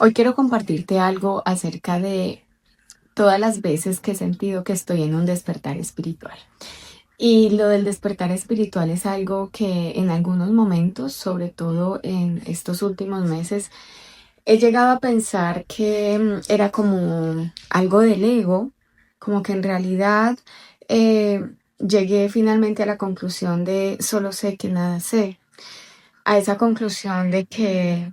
Hoy quiero compartirte algo acerca de todas las veces que he sentido que estoy en un despertar espiritual. Y lo del despertar espiritual es algo que en algunos momentos, sobre todo en estos últimos meses, he llegado a pensar que era como algo del ego, como que en realidad llegué finalmente a la conclusión de solo sé que nada sé, a esa conclusión de que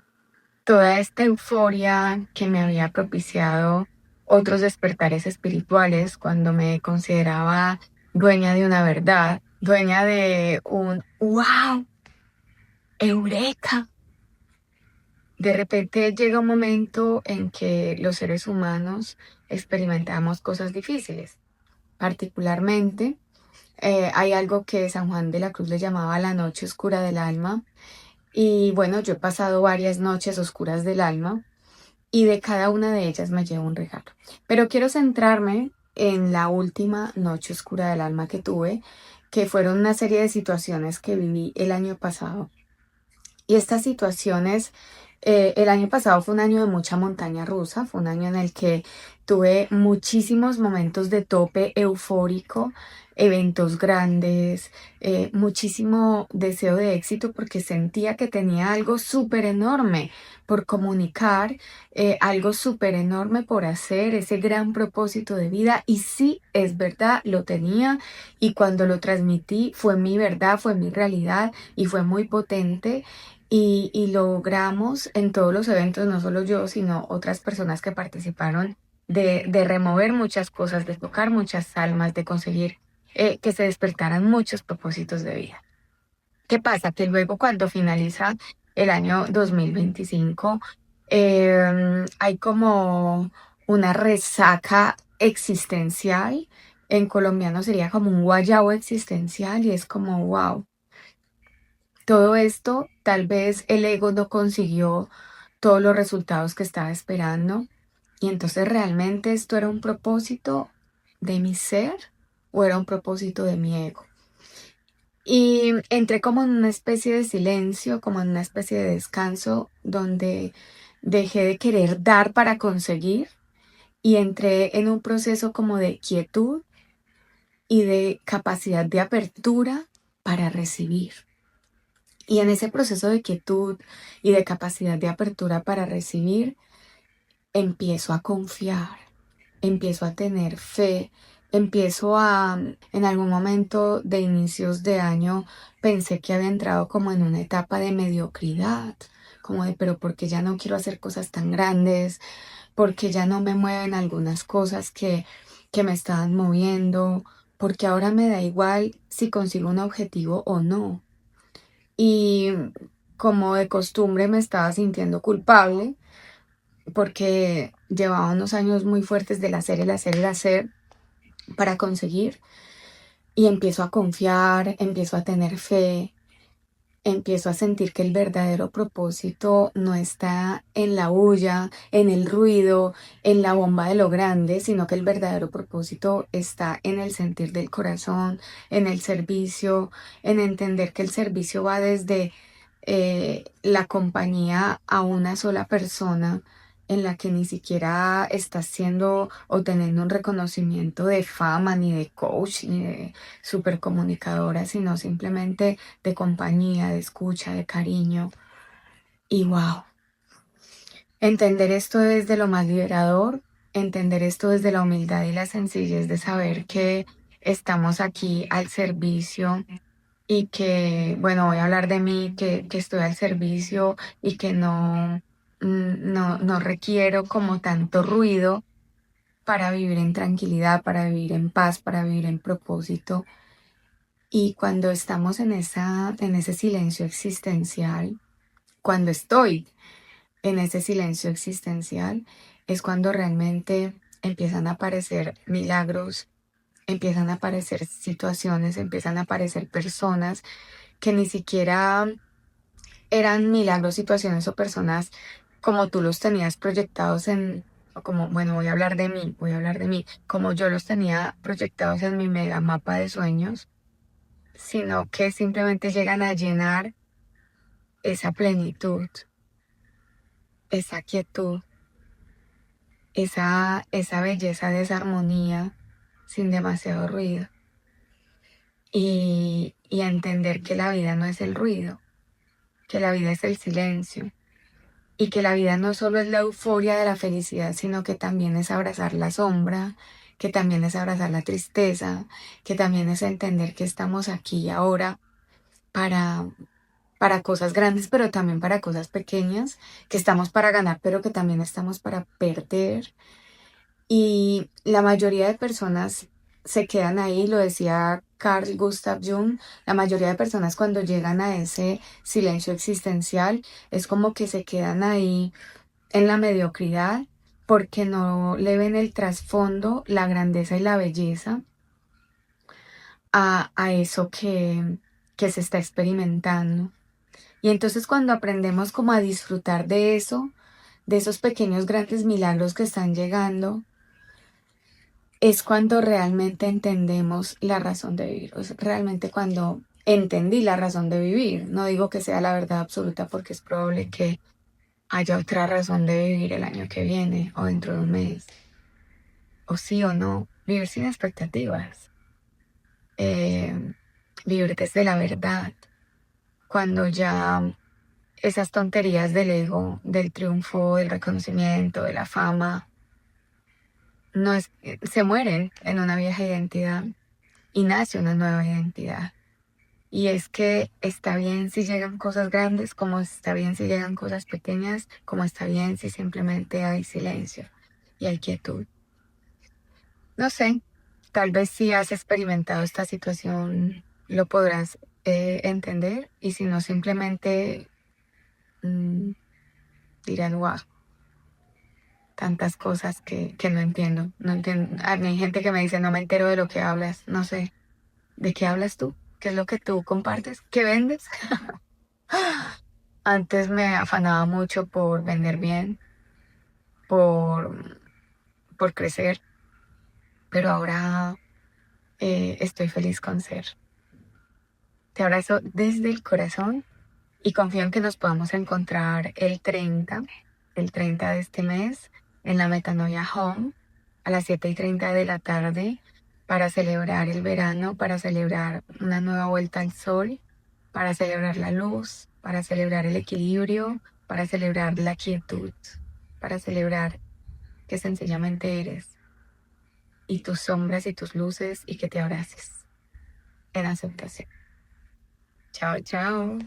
toda esta euforia que me había propiciado otros despertares espirituales cuando me consideraba dueña de una verdad, dueña de un wow, eureka. De repente llega un momento en que los seres humanos experimentamos cosas difíciles. Particularmente, hay algo que San Juan de la Cruz le llamaba la noche oscura del alma. Y bueno, yo he pasado varias noches oscuras del alma y de cada una de ellas me llevo un regalo. Pero quiero centrarme en la última noche oscura del alma que tuve, que fueron una serie de situaciones que viví el año pasado. Y estas situaciones, el año pasado fue un año de mucha montaña rusa, fue un año en el que tuve muchísimos momentos de tope eufórico, eventos grandes, muchísimo deseo de éxito porque sentía que tenía algo súper enorme por comunicar, algo súper enorme por hacer, ese gran propósito de vida. Y sí, es verdad, lo tenía y cuando lo transmití fue mi verdad, fue mi realidad y fue muy potente y logramos en todos los eventos, no solo yo, sino otras personas que participaron, de remover muchas cosas, de tocar muchas almas, de conseguir que se despertaran muchos propósitos de vida. ¿Qué pasa? Que luego cuando finaliza el año 2025, hay como una resaca existencial. En colombiano sería como un guayabo existencial y es como, wow. Todo esto, tal vez el ego no consiguió todos los resultados que estaba esperando. Y entonces realmente esto era un propósito de mi ser o era un propósito de mi ego. Y entré como en una especie de silencio, como en una especie de descanso, donde dejé de querer dar para conseguir y entré en un proceso como de quietud y de capacidad de apertura para recibir. Y en ese proceso de quietud y de capacidad de apertura para recibir, empiezo a confiar, empiezo a tener fe, empiezo a, en algún momento de inicios de año, pensé que había entrado como en una etapa de mediocridad, como de, pero ¿porque ya no quiero hacer cosas tan grandes? ¿Porque ya no me mueven algunas cosas que me estaban moviendo? Porque ahora me da igual si consigo un objetivo o no. Y como de costumbre me estaba sintiendo culpable porque llevaba unos años muy fuertes del hacer, el hacer, el hacer para conseguir. Y empiezo a confiar, empiezo a tener fe, empiezo a sentir que el verdadero propósito no está en la bulla, en el ruido, en la bomba de lo grande, sino que el verdadero propósito está en el sentir del corazón, en el servicio, en entender que el servicio va desde la compañía a una sola persona en la que ni siquiera estás siendo o teniendo un reconocimiento de fama, ni de coach, ni de supercomunicadora, sino simplemente de compañía, de escucha, de cariño. Y wow, entender esto desde lo más liberador, entender esto desde la humildad y la sencillez de saber que estamos aquí al servicio y que, bueno, voy a hablar de mí, que estoy al servicio y que no requiero como tanto ruido para vivir en tranquilidad, para vivir en paz, para vivir en propósito. Y cuando estamos en ese silencio existencial, cuando estoy en ese silencio existencial, es cuando realmente empiezan a aparecer milagros, empiezan a aparecer situaciones, empiezan a aparecer personas que ni siquiera eran milagros, situaciones o personas como tú los tenías proyectados o como, bueno, voy a hablar de mí, voy a hablar de mí, como yo los tenía proyectados en mi mega mapa de sueños, sino que simplemente llegan a llenar esa plenitud, esa quietud. esa belleza de esa armonía sin demasiado ruido. Y entender que la vida no es el ruido, que la vida es el silencio. Y que la vida no solo es la euforia de la felicidad, sino que también es abrazar la sombra, que también es abrazar la tristeza, que también es entender que estamos aquí y ahora para, para cosas grandes, pero también para cosas pequeñas, que estamos para ganar, pero que también estamos para perder. Y la mayoría de personas se quedan ahí, lo decía Carl Gustav Jung, la mayoría de personas cuando llegan a ese silencio existencial es como que se quedan ahí en la mediocridad porque no le ven el trasfondo, la grandeza y la belleza a eso que se está experimentando. Y entonces cuando aprendemos como a disfrutar de eso, de esos pequeños grandes milagros que están llegando, es cuando realmente entendemos la razón de vivir. O sea, realmente cuando entendí la razón de vivir. No digo que sea la verdad absoluta porque es probable que haya otra razón de vivir el año que viene o dentro de un mes. O sí o no. Vivir sin expectativas. Eh, Vivir desde la verdad. Cuando ya esas tonterías del ego, del triunfo, del reconocimiento, de la fama, no es, se mueren en una vieja identidad y nace una nueva identidad. Y es que está bien si llegan cosas grandes, como está bien si llegan cosas pequeñas, como está bien si simplemente hay silencio y hay quietud. No sé, tal vez si has experimentado esta situación lo podrás entender y si no simplemente mm, dirás, wow, tantas cosas que no entiendo. No entiendo. Hay gente que me dice, no me entero de lo que hablas, no sé, ¿de qué hablas tú? ¿Qué es lo que tú compartes? ¿Qué vendes? Antes me afanaba mucho por vender bien, por, por crecer, pero ahora estoy feliz con ser. Te abrazo desde el corazón y confío en que nos podamos encontrar el 30 de este mes, en la Metanoia Home, a las 7:30 de la tarde, para celebrar el verano, para celebrar una nueva vuelta al sol, para celebrar la luz, para celebrar el equilibrio, para celebrar la quietud, para celebrar que sencillamente eres y tus sombras y tus luces y que te abraces en aceptación. Chao, chao.